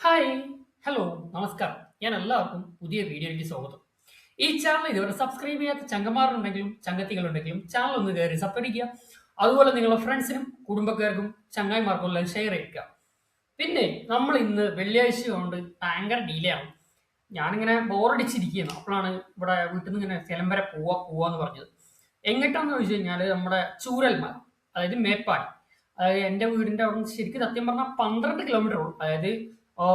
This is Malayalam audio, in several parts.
ഹായ് ഹലോ നമസ്കാരം. ഞാൻ എല്ലാവർക്കും പുതിയ വീഡിയോയിലേക്ക് സ്വാഗതം. ഈ ചാനൽ ഇതുവരെ സബ്സ്ക്രൈബ് ചെയ്യാത്ത ചങ്കന്മാരുണ്ടെങ്കിലും ചങ്കത്തികളുണ്ടെങ്കിലും ചാനൽ ഒന്ന് കയറി സബ്സ്ക്രൈബ് ചെയ്യുക. അതുപോലെ നിങ്ങളുടെ ഫ്രണ്ട്സിനും കുടുംബക്കാർക്കും ചങ്ങായിമാർക്കും എല്ലാം ഷെയർ ചെയ്യുക. പിന്നെ നമ്മൾ ഇന്ന് വെള്ളിയാഴ്ച കൊണ്ട് ഭയങ്കര ഡിലേ ആണ്. ഞാനിങ്ങനെ ബോറടിച്ചിരിക്കുകയാണ്. അപ്പോഴാണ് ഇവിടെ വീട്ടിൽ നിന്ന് ഇങ്ങനെ സ്ഥലം വരെ പോവാന്ന് പറഞ്ഞത്. എങ്ങോട്ടാന്ന് ചോദിച്ചു കഴിഞ്ഞാൽ നമ്മുടെ ചൂരൽമല, അതായത് മേപ്പാടി. അതായത് എൻ്റെ വീടിൻ്റെ അവിടെ നിന്ന് ശരിക്കും സത്യം പറഞ്ഞാൽ 12 കിലോമീറ്റർ ഉള്ളൂ. അതായത്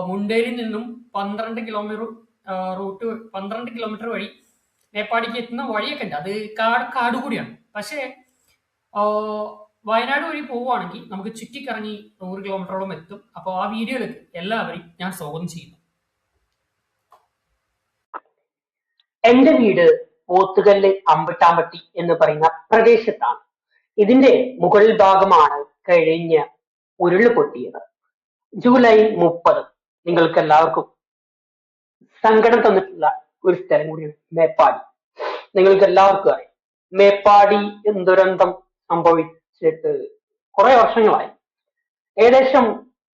മുണ്ടേരിയിൽ നിന്നും 12 കിലോമീറ്റർ റൂട്ട്, 12 കിലോമീറ്റർ വഴി മേപ്പാടിക്ക് എത്തുന്ന വഴിയൊക്കെ ഉണ്ട്. അത് കാട് കൂടിയാണ്. പക്ഷേ ആ, വയനാട് വഴി പോവുകയാണെങ്കിൽ നമുക്ക് ചുറ്റിക്കറങ്ങി 100 കിലോമീറ്ററോളം എത്തും. അപ്പോൾ ആ വീഡിയോയിലേക്ക് എല്ലാവരെയും ഞാൻ സ്വാഗതം ചെയ്യുന്നു. എന്റെ വീട് പോത്തുകല്ല് അമ്പട്ടാമ്പട്ടി എന്ന് പറയുന്ന പ്രദേശത്താണ്. ഇതിന്റെ മുകൾ ഭാഗമാണ് കഴിഞ്ഞ ഉരുൾപൊട്ടിയത്. ജൂലൈ 30. നിങ്ങൾക്ക് എല്ലാവർക്കും സങ്കടം തന്നിട്ടുള്ള ഒരു സ്ഥലം കൂടിയാണ് മേപ്പാടി. നിങ്ങൾക്ക് എല്ലാവർക്കും അറിയാം, മേപ്പാടി ദുരന്തം സംഭവിച്ചിട്ട് കുറെ വർഷങ്ങളായി. ഏകദേശം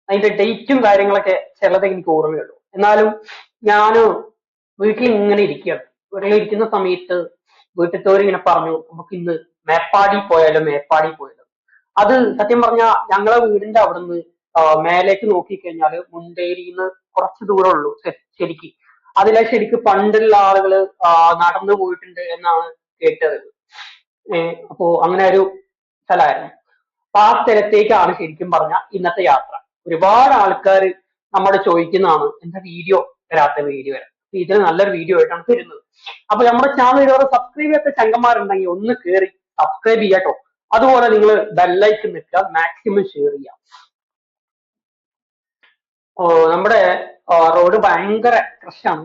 അതിന്റെ ഡേറ്റും കാര്യങ്ങളൊക്കെ ചിലത് എനിക്ക് ഓർമ്മയുള്ളൂ. എന്നാലും ഞാന് വീട്ടിൽ ഇങ്ങനെ ഇരിക്കുകയാണ്. വീട്ടിൽ ഇരിക്കുന്ന സമയത്ത് വീട്ടിലത്തോര് ഇങ്ങനെ പറഞ്ഞു, നമുക്ക് ഇന്ന് മേപ്പാടി പോയാലോ. അത് സത്യം പറഞ്ഞാൽ ഞങ്ങളെ വീടിന്റെ അവിടുന്ന് മേലേക്ക് നോക്കിക്കഴിഞ്ഞാല് മുണ്ടേരിന്ന് കുറച്ച് ദൂരം ഉള്ളൂ ശരിക്ക്. അതിലെ ശരിക്ക് പണ്ടുള്ള ആളുകള് നടന്നു പോയിട്ടുണ്ട് എന്നാണ് കേട്ടത്. അപ്പോ അങ്ങനെ ഒരു സ്ഥലമായിരുന്നു. അപ്പൊ ആ സ്ഥലത്തേക്കാണ് ശരിക്കും പറഞ്ഞ ഇന്നത്തെ യാത്ര. ഒരുപാട് ആൾക്കാർ നമ്മോട് ചോദിക്കുന്നതാണ്, എന്താ വരാത്ത വീഡിയോ വരാം. ഇതിൽ നല്ലൊരു വീഡിയോ ആയിട്ടാണ് തരുന്നത്. അപ്പൊ നമ്മുടെ ചാനൽ ഇതുവരെ സബ്സ്ക്രൈബ് ചെയ്യാത്ത ചങ്കന്മാരുണ്ടെങ്കിൽ ഒന്ന് കയറി സബ്സ്ക്രൈബ് ചെയ്യാട്ടോ. അതുപോലെ നിങ്ങൾ ബെല്ലൈക്കൺ നിൽക്കുക, മാക്സിമം ഷെയർ ചെയ്യാം. നമ്മുടെ റോഡ് ഭയങ്കര ക്രഷാണ്,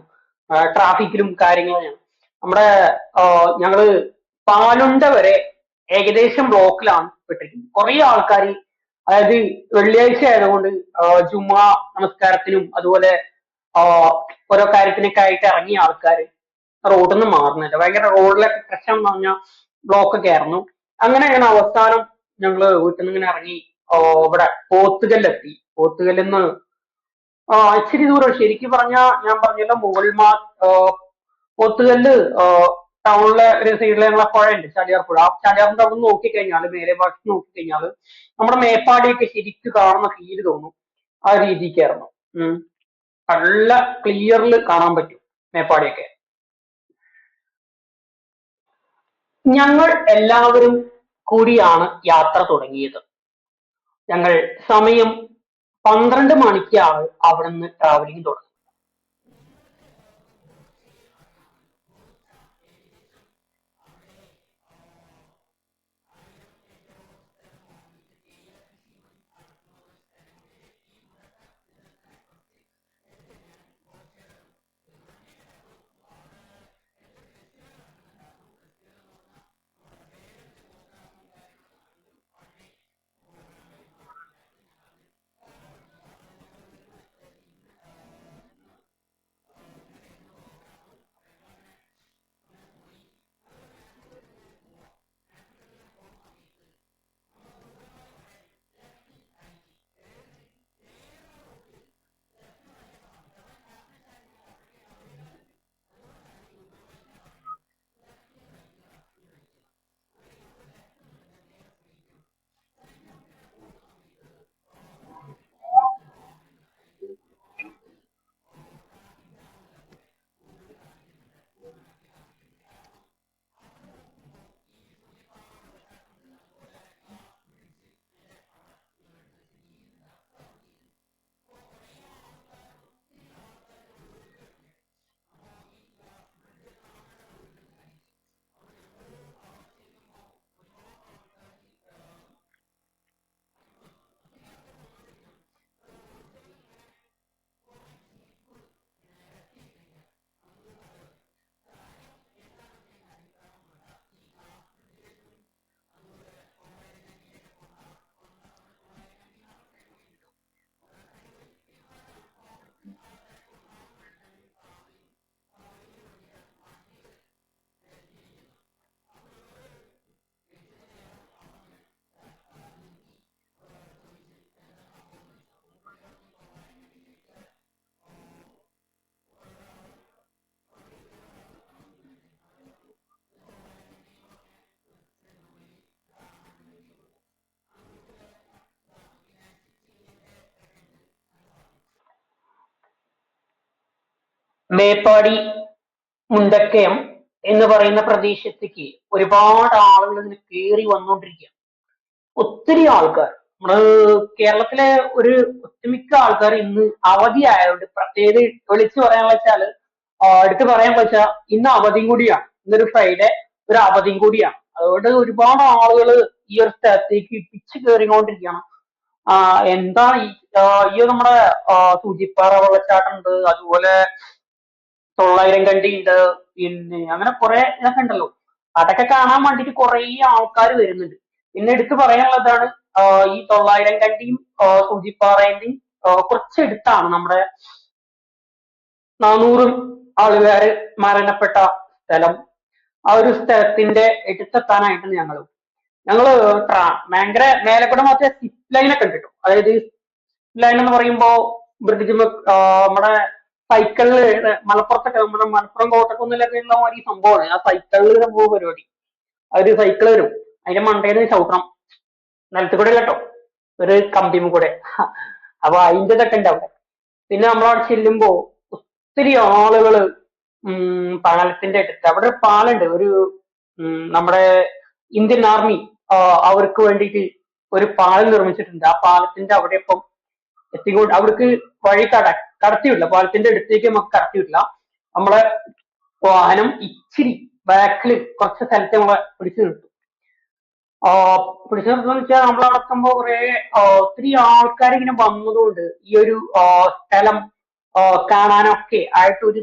ട്രാഫിക്കിലും കാര്യങ്ങളും. നമ്മുടെ ഞങ്ങള് പാലുണ്ട വരെ ഏകദേശം ബ്ലോക്കിലാണ് പെട്ടിരിക്കുന്നത്. കുറെ ആൾക്കാർ, അതായത് വെള്ളിയാഴ്ച ആയതുകൊണ്ട് ജുമാ നമസ്കാരത്തിനും അതുപോലെ ഓരോ കാര്യത്തിനൊക്കെ ആയിട്ട് ഇറങ്ങിയ ആൾക്കാർ റോഡിൽ നിന്ന് മാറുന്നില്ല. ഭയങ്കര റോഡിലൊക്കെ പ്രശ്നം എന്ന് പറഞ്ഞാൽ ബ്ലോക്കൊക്കെ ആയിരുന്നു. അങ്ങനെയാണ് അവസാനം ഞങ്ങള് വീട്ടിൽ നിന്ന് ഇങ്ങനെ ഇറങ്ങി ഇവിടെ പോത്തുകല്ലെത്തി. പോത്തുകല്ലെന്ന് ഇച്ചിരി ദൂരം, ശരിക്കും പറഞ്ഞാൽ ഞാൻ പറഞ്ഞല്ലോ പോത്തുകല്ല് ടൗണിലെ ഒരു സൈഡിലെ ഞങ്ങളെ പുഴയുണ്ട്, ചാലിയാർ പുഴ. ആ ചാലിയാറിന്റെ അവിടെ നിന്ന് നോക്കിക്കഴിഞ്ഞാൽ, മേലെ ഭാഗത്ത് നോക്കിക്കഴിഞ്ഞാൽ നമ്മുടെ മേപ്പാടിയൊക്കെ ശരിക്ക് കാണുന്ന ഫീല് തോന്നും. ആ രീതിക്കായിരുന്നു. നല്ല ക്ലിയറിൽ കാണാൻ പറ്റും മേപ്പാടിയൊക്കെ. ഞങ്ങൾ എല്ലാവരും കൂടിയാണ് യാത്ര തുടങ്ങിയത്. ഞങ്ങൾ സമയം 12 മണിക്കാണ് അവിടുന്ന് ട്രാവലിംഗ് തുടങ്ങി. മേപ്പാടി മുണ്ടക്കയം എന്ന് പറയുന്ന പ്രദേശത്തേക്ക് ഒരുപാട് ആളുകൾ ഇങ്ങനെ കയറി വന്നുകൊണ്ടിരിക്കുക. ഒത്തിരി ആൾക്കാർ നമ്മള് കേരളത്തിലെ ഒരു ഒട്ടുമിക്ക ആൾക്കാർ ഇന്ന് അവധി ആയതുകൊണ്ട് പ്രത്യേകത വിളിച്ചു പറയാന്ന് വെച്ചാല് എടുത്തു പറയാൻ വെച്ചാൽ ഇന്ന് അവധിയും കൂടിയാണ്. ഇന്നൊരു ഫ്രൈഡേ, ഒരു അവധിയും കൂടിയാണ്. അതുകൊണ്ട് ഒരുപാട് ആളുകൾ ഈ ഒരു സ്ഥലത്തേക്ക് ഇടിച്ചു കയറിക്കൊണ്ടിരിക്കുകയാണ്. എന്താ ഈ നമ്മുടെ സൂചിപ്പാറ വെള്ളച്ചാട്ടം ഉണ്ട്, അതുപോലെ 9,000 കണ്ടി ഉണ്ട്, പിന്നെ അങ്ങനെ കുറെ ഇതൊക്കെ ഉണ്ടല്ലോ. അതൊക്കെ കാണാൻ വേണ്ടിട്ട് കുറെ ആൾക്കാർ വരുന്നുണ്ട്. പിന്നെ എടുത്തു പറയാനുള്ളതാണ് ഈ 9,000 കണ്ടിയും സൂചിപ്പാറേന്റെയും കുറച്ചെടുത്താണ് നമ്മുടെ 400 ആളുകാര് മരണപ്പെട്ട സ്ഥലം. ആ ഒരു സ്ഥലത്തിന്റെ എടുത്തെത്താനായിട്ടാണ് ഞങ്ങള് ഭയങ്കര മേലെ കൂടെ മറ്റേ സിപ്പ് ലൈനൊക്കെ ഉണ്ട് കേട്ടോ. അതായത് ലൈൻ എന്ന് പറയുമ്പോ ബ്രിഡ്ജ് നമ്മുടെ സൈക്കിളില് മലപ്പുറത്തൊക്കെ നമ്മുടെ മലപ്പുറം കോട്ടക്കുന്നിലൊക്കെ ഉള്ള മാതിരി സംഭവമാണ് ആ സൈക്കിളിൽ സംഭവ പരിപാടി. ഒരു സൈക്കിൾ വരും, അതിന്റെ മണ്ടേന്ന് ചവിട്ടണം, നിലത്ത് കൂടെ കേട്ടോ, ഒരു കമ്പിയും കൂടെ. അപ്പൊ അതിന്റെ ഇതൊക്കെ ഉണ്ട് അവിടെ. പിന്നെ നമ്മളവിടെ ചെല്ലുമ്പോ ഒത്തിരി ആളുകള് പാലത്തിന്റെ അടുത്ത് അവിടെ ഒരു പാലുണ്ട്, ഒരു നമ്മുടെ ഇന്ത്യൻ ആർമി അവർക്ക് വേണ്ടിയിട്ട് ഒരു പാലം നിർമ്മിച്ചിട്ടുണ്ട്. ആ പാലത്തിന്റെ അവിടെ ഇപ്പം എത്തിക്കൊണ്ട് അവിടേക്ക് വഴി കടത്തിവിടില്ല, പാലത്തിന്റെ അടുത്തേക്ക് നമുക്ക് കടത്തിവിടില്ല. നമ്മളെ വാഹനം ഇച്ചിരി ബാക്കിൽ കുറച്ച് സ്ഥലത്ത് നമ്മളെ പിടിച്ചു നിർത്തും. പിടിച്ചു നിർത്തുന്ന വെച്ചാൽ നമ്മളവിടെ എത്തുമ്പോ കുറെ ഒത്തിരി ആൾക്കാർ ഇങ്ങനെ വന്നതുകൊണ്ട് ഈ ഒരു സ്ഥലം കാണാനൊക്കെ ആയിട്ട് ഒരു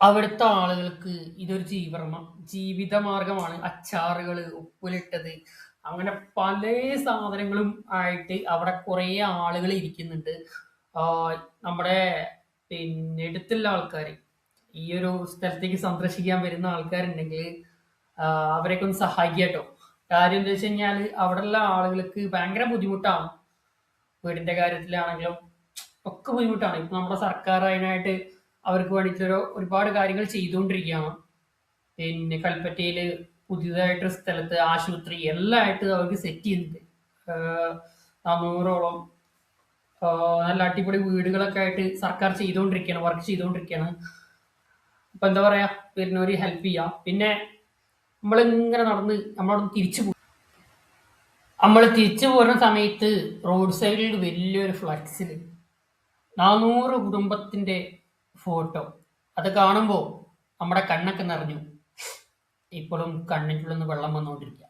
അവിടുത്തെ ആളുകൾക്ക് ഇതൊരു ജീവിതമാർഗമാണ്. അച്ചാറുകൾ, ഉപ്പിലിട്ടത്, അങ്ങനെ പല സാധനങ്ങളും ആയിട്ട് അവിടെ കുറേ ആളുകൾ ഇരിക്കുന്നുണ്ട്. നമ്മുടെ പിന്നെ അടുത്തുള്ള ആൾക്കാർ, ഈ ഒരു സ്ഥലത്തേക്ക് സന്ദർശിക്കാൻ വരുന്ന ആൾക്കാരുണ്ടെങ്കിൽ അവരെയൊക്കെ ഒന്ന് സഹായിക്കുക കേട്ടോ. കാര്യം എന്താ വെച്ച് കഴിഞ്ഞാൽ അവിടെയുള്ള ആളുകൾക്ക് ഭയങ്കര ബുദ്ധിമുട്ടാണ്. വീടിന്റെ കാര്യത്തിലാണെങ്കിലും ഒക്കെ ബുദ്ധിമുട്ടാണ്. ഇപ്പൊ നമ്മുടെ സർക്കാർ അതിനായിട്ട് അവർക്ക് വേണ്ടിയിട്ട് ഒരുപാട് കാര്യങ്ങൾ ചെയ്തുകൊണ്ടിരിക്കുകയാണ്. പിന്നെ കൽപ്പറ്റയിൽ പുതിയതായിട്ടൊരു സ്ഥലത്ത് ആശുപത്രി എല്ലാം ആയിട്ട് അവർക്ക് സെറ്റ് ചെയ്യുന്നുണ്ട്. 400ഓളം നല്ല അടിപൊളി വീടുകളൊക്കെ ആയിട്ട് സർക്കാർ ചെയ്തുകൊണ്ടിരിക്കുകയാണ്, വർക്ക് ചെയ്തുകൊണ്ടിരിക്കുകയാണ്. അപ്പൊ എന്താ പറയാ, വരുന്നവര് ഹെൽപ്പ് ചെയ്യാം. പിന്നെ നമ്മളിങ്ങനെ നടന്ന് നമ്മളവിടെ തിരിച്ചു പോകും. നമ്മൾ തിരിച്ചു പോരുന്ന സമയത്ത് റോഡ് സൈഡിൽ വലിയൊരു ഫ്ലക്സിൽ 400 കുടുംബത്തിന്റെ ഫോട്ടോ. അത് കാണുമ്പോൾ നമ്മുടെ കണ്ണൊക്കെ നിറഞ്ഞു. ഇപ്പോഴും കണ്ണിൻ്റെ ഉള്ളിൽ നിന്ന് വെള്ളം വന്നുകൊണ്ടിരിക്കുക.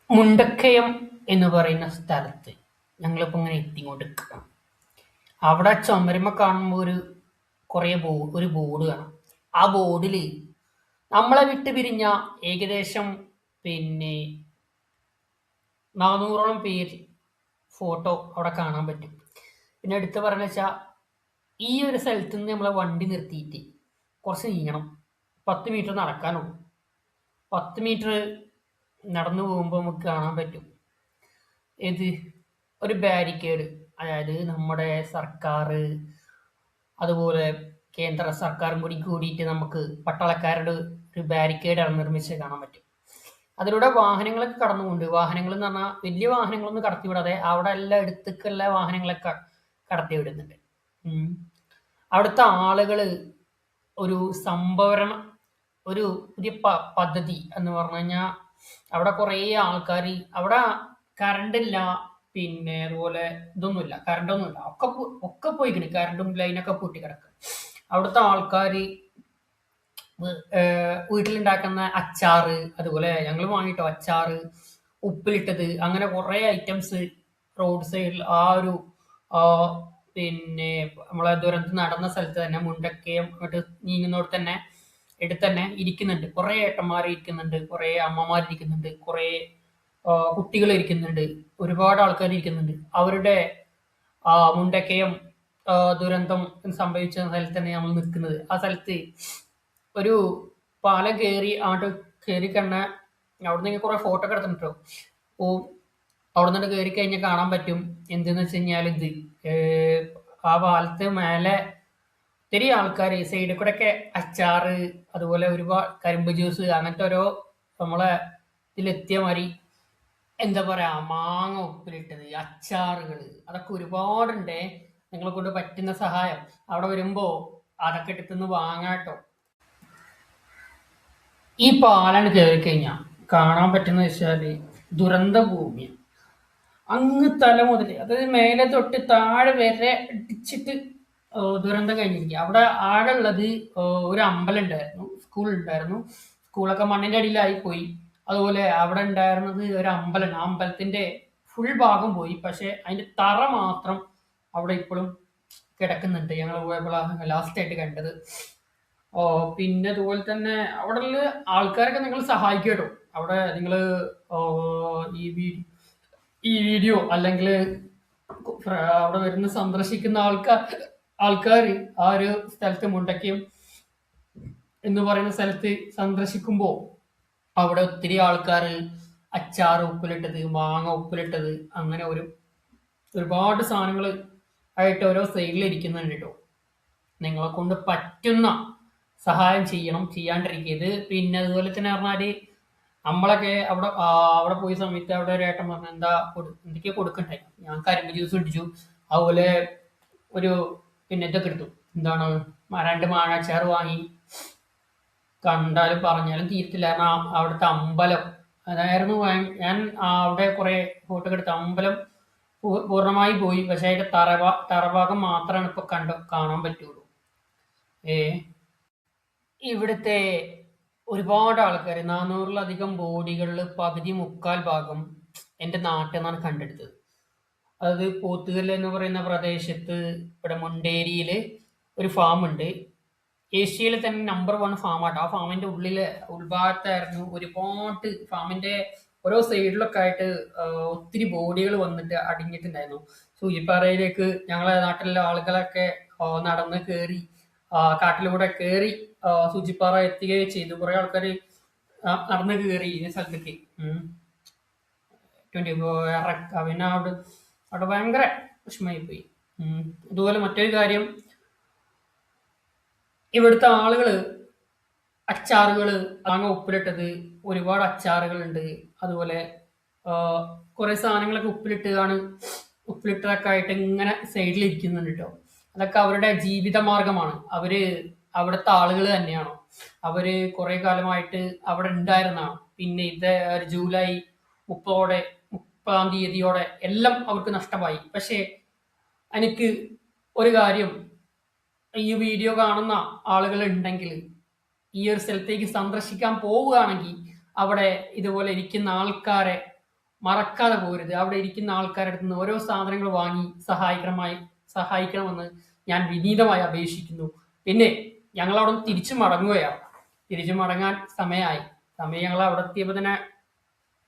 മുണ്ടക്കയം എന്ന് പറയുന്ന സ്ഥലത്ത് ഞങ്ങളിപ്പോൾ ഇങ്ങനെ എത്തിക്കൊണ്ടിരിക്കുക. അവിടെ ചുമരുമ്മ കാണുമ്പോൾ ഒരു ബോർഡ് കാണാം. ആ ബോർഡിൽ നമ്മളെ വിട്ട് പിരിഞ്ഞ ഏകദേശം പിന്നെ 400ഓളം പേര് ഫോട്ടോ അവിടെ കാണാൻ പറ്റും. പിന്നെ എടുത്ത് പറഞ്ഞ വെച്ചാൽ ഈ ഒരു സ്ഥലത്ത് നിന്ന് നമ്മളെ വണ്ടി നിർത്തിയിട്ട് കുറച്ച് നീങ്ങണം. 10 മീറ്റർ നടക്കാനുള്ളൂ. 10 മീറ്റർ നടന്നു പോകുമ്പോൾ നമുക്ക് കാണാൻ പറ്റും ഇത് ഒരു ബാരിക്കേഡ്. അതായത് നമ്മുടെ സർക്കാർ അതുപോലെ കേന്ദ്ര സർക്കാരും കൂടി കൂടിയിട്ട് നമുക്ക് പട്ടാളക്കാരുടെ ഒരു ബാരിക്കേഡ് നിർമ്മിച്ച് കാണാൻ പറ്റും. അതിലൂടെ വാഹനങ്ങളൊക്കെ കടന്നുകൊണ്ട്, വാഹനങ്ങൾ എന്ന് പറഞ്ഞാൽ വലിയ വാഹനങ്ങളൊന്നും കടത്തിവിടാതെ അവിടെ എല്ലാം എടുത്തേക്കുള്ള വാഹനങ്ങളൊക്കെ കടത്തി വിടുന്നുണ്ട്. അവിടുത്തെ ആളുകൾ ഒരു സംഭരണ ഒരു പുതിയ പദ്ധതി എന്ന് പറഞ്ഞു കഴിഞ്ഞാൽ അവിടെ കുറേ ആൾക്കാർ, അവിടെ കറണ്ടില്ല, പിന്നെ അതുപോലെ ഇതൊന്നുമില്ല, കറണ്ടൊന്നുമില്ല, ഒക്കെ പോയിക്കണ്. കറണ്ടും ലൈനൊക്കെ പൊട്ടി കിടക്കുക. അവിടുത്തെ ആൾക്കാർ വീട്ടിലുണ്ടാക്കുന്ന അച്ചാറ്, അതുപോലെ ഞങ്ങൾ വാങ്ങിയിട്ടോ അച്ചാറ്, ഉപ്പിലിട്ടത്, അങ്ങനെ കുറേ ഐറ്റംസ് റോഡ് സൈഡിൽ പിന്നെ നമ്മളെ ദുരന്തം നടന്ന സ്ഥലത്ത് തന്നെ മുണ്ടക്കയം അങ്ങോട്ട് നീങ്ങുന്നോട് തന്നെ എടുത്ത് തന്നെ ഇരിക്കുന്നുണ്ട്. കുറേ ഏട്ടന്മാർ ഇരിക്കുന്നുണ്ട്, കുറേ അമ്മമാർ ഇരിക്കുന്നുണ്ട്, കുറേ കുട്ടികൾ ഇരിക്കുന്നുണ്ട്, ഒരുപാട് ആൾക്കാർ ഇരിക്കുന്നുണ്ട്. അവരുടെ മുണ്ടക്കയം ദുരന്തം സംഭവിച്ച സ്ഥലത്ത് തന്നെ നമ്മൾ നിൽക്കുന്നത്. ആ സ്ഥലത്ത് ഒരു പാലം കയറി അങ്ങോട്ട് കയറി കണ്ട അവിടെ നിന്ന് കുറേ ഫോട്ടോ ഒക്കെ എടുത്തിട്ടോ. അപ്പോൾ അവിടെ നിന്ന് കയറി കഴിഞ്ഞാൽ കാണാൻ പറ്റും എന്തെന്ന് വെച്ച് കഴിഞ്ഞാൽ ആ പാലത്ത് മേലെ ഒത്തിരി ആൾക്കാർ സൈഡിൽ കൂടെ ഒക്കെ അച്ചാറ്, അതുപോലെ ഒരുപാട് കരിമ്പ് ജ്യൂസ്, അങ്ങനത്തെ ഓരോ നമ്മളെ ഇതിലെത്തിയ മാതിരി എന്താ പറയാ, മാങ്ങ ഉപ്പിലിട്ടത്, അച്ചാറുകൾ, അതൊക്കെ ഒരുപാടുണ്ട്. നിങ്ങളെ കൊണ്ട് പറ്റുന്ന സഹായം അവിടെ വരുമ്പോ അതൊക്കെ എടുത്തുനിന്ന് വാങ്ങാട്ടോ. ഈ പാലാണ് കയറി കഴിഞ്ഞാൽ കാണാൻ പറ്റുന്ന വെച്ചാല് ദുരന്ത ഭൂമിയാണ്. അങ്ങ് തല മുതൽ, അതായത് മേലെ തൊട്ട് താഴെ വരെ ഇടിച്ചിട്ട് ദുരന്തം കഴിഞ്ഞിരിക്കുക. അവിടെ ആകെ ഉള്ളത് ഒരു അമ്പലം ഉണ്ടായിരുന്നു, സ്കൂൾ ഉണ്ടായിരുന്നു. സ്കൂളൊക്കെ മണ്ണിന്റെ അടിയിലായി പോയി. അതുപോലെ അവിടെ ഉണ്ടായിരുന്നത് ഒരു അമ്പലം. ആ അമ്പലത്തിന്റെ ഫുൾ ഭാഗം പോയി, പക്ഷെ അതിന്റെ തറ മാത്രം അവിടെ ഇപ്പോഴും കിടക്കുന്നുണ്ട്. ഞങ്ങൾ പോയപ്പോഴാണ് ലാസ്റ്റ് ആയിട്ട് കണ്ടത്. പിന്നെ അതുപോലെ തന്നെ അവിടെ ഉള്ള ആൾക്കാരൊക്കെ നിങ്ങൾ സഹായിക്കും കേട്ടോ. അവിടെ നിങ്ങൾ ഈ വീഡിയോ അല്ലെങ്കിൽ അവിടെ വരുന്ന സന്ദർശിക്കുന്ന ആൾക്കാർ ആ ഒരു സ്ഥലത്ത് മുണ്ടക്കയം എന്ന് പറയുന്ന സ്ഥലത്ത് സന്ദർശിക്കുമ്പോൾ അവിടെ ഒത്തിരി ആൾക്കാർ അച്ചാറ് ഉപ്പിലിട്ടത്, മാങ്ങ ഉപ്പിലിട്ടത്, അങ്ങനെ ഒരുപാട് സാധനങ്ങൾ ആയിട്ട് ഓരോ സൈഡിൽ ഇരിക്കുന്നുണ്ട് കേട്ടോ. നിങ്ങളെ കൊണ്ട് പറ്റുന്ന സഹായം ചെയ്യണം, ചെയ്യാണ്ടിരിക്കരുത്. പിന്നെ അതുപോലെ തന്നെ പറഞ്ഞാല് നമ്മളൊക്കെ അവിടെ പോയ സമയത്ത് അവിടെ ഒരു ഏട്ടൻ പറഞ്ഞു എന്തൊക്കെയോ കൊടുക്കണ്ടേ. ഞാൻ കരിമ്പ് ജ്യൂസ് ഇടിച്ചു, അതുപോലെ പിന്നെ ഇതൊക്കെ എടുത്തു, എന്താണ് 2 മാങ്ങാച്ചാറ് വാങ്ങി. കണ്ടാലും പറഞ്ഞാലും തീരത്തില്ല. കാരണം അവിടുത്തെ അമ്പലം അതായിരുന്നു. ഞാൻ അവിടെ കുറെ ഫോട്ടോ എടുത്ത അമ്പലം പൂർണ്ണമായി പോയി, പക്ഷെ അതിന്റെ തറഭാഗം മാത്രമാണ് ഇപ്പൊ കാണാൻ പറ്റുള്ളൂ. ഇവിടുത്തെ ഒരുപാട് ആൾക്കാർ, 400-ലധികം ബോഡികളിൽ പകുതി മുക്കാൽ ഭാഗം എൻ്റെ നാട്ടിൽ നിന്നാണ് കണ്ടെടുത്തത്. അത് പോത്തുകല്ല് എന്ന് പറയുന്ന പ്രദേശത്ത് ഇവിടെ മുണ്ടേരിയിൽ ഒരു ഫാം ഉണ്ട്. ഏഷ്യയിൽ തന്നെ നമ്പർ 1 ഫാമാട്ടോ. ആ ഫാമിന്റെ ഉൾഭാഗത്തായിരുന്നു ഒരുപാട്, ഫാമിന്റെ ഓരോ സൈഡിലൊക്കെ ആയിട്ട് ഒത്തിരി ബോഡികൾ വന്നിട്ട് അടിഞ്ഞിട്ടുണ്ടായിരുന്നു. സൂചിപ്പാറയിലേക്ക് ഞങ്ങളെ നാട്ടിലെ ആളുകളൊക്കെ നടന്ന് കയറി, കാട്ടിലൂടെ കയറി സൂചിപ്പാറ എത്തുകയും ചെയ്തു. കുറെ ആൾക്കാർ നടന്ന് കയറി ഈ സ്ഥലത്തേക്ക്. പിന്നെ അവിടെ ഭയങ്കര വിഷമമായി പോയി. അതുപോലെ മറ്റൊരു കാര്യം, ഇവിടുത്തെ ആളുകള് അച്ചാറുകള്, മാങ്ങ ഉപ്പിലിട്ടത്, ഒരുപാട് അച്ചാറുകളുണ്ട്. അതുപോലെ കുറെ സാധനങ്ങളൊക്കെ ഉപ്പിലിട്ടതൊക്കെ ആയിട്ട് ഇങ്ങനെ സൈഡിൽ ഇരിക്കുന്നുണ്ട് കേട്ടോ. അതൊക്കെ അവരുടെ ജീവിത മാർഗമാണ്. അവിടുത്തെ ആളുകൾ തന്നെയാണ്. അവര് കുറെ കാലമായിട്ട് അവിടെ ഉണ്ടായിരുന്നതാണ്. പിന്നെ ജൂലൈ 30-ആം തീയതിയോടെ എല്ലാം അവർക്ക് നഷ്ടമായി. പക്ഷെ എനിക്ക് ഒരു കാര്യം, ഈ വീഡിയോ കാണുന്ന ആളുകൾ ഉണ്ടെങ്കിൽ, ഈ ഒരു സ്ഥലത്തേക്ക് സന്ദർശിക്കാൻ പോവുകയാണെങ്കിൽ അവിടെ ഇതുപോലെ ഇരിക്കുന്ന ആൾക്കാരെ മറക്കാതെ പോരുത്. അവിടെ ഇരിക്കുന്ന ആൾക്കാരുടെ അടുത്ത് നിന്ന് ഓരോ സാധനങ്ങൾ വാങ്ങി സഹായിക്കണമെന്ന് ഞാൻ വിനീതമായി അപേക്ഷിക്കുന്നു. പിന്നെ ഞങ്ങൾ അവിടെ നിന്ന് തിരിച്ചു മടങ്ങുകയാണ്. തിരിച്ചു മടങ്ങാൻ സമയമായി. സമയം ഞങ്ങൾ അവിടെ എത്തിയപ്പോൾ തന്നെ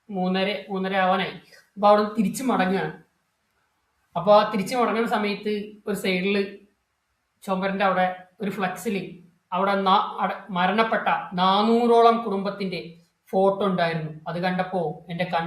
3:30 ആവാനായി. അപ്പൊ അവിടെ നിന്ന് തിരിച്ചു മടങ്ങുകയാണ്. അപ്പോൾ ആ തിരിച്ചു മടങ്ങുന്ന സമയത്ത് ഒരു സൈഡിൽ ചുമരിന്റെ അവിടെ ഒരു ഫ്ലക്സിൽ അവിടെ മരണപ്പെട്ട 400ഓളം കുടുംബത്തിന്റെ ഫോട്ടോ ഉണ്ടായിരുന്നു. അത് കണ്ടപ്പോൾ എന്റെ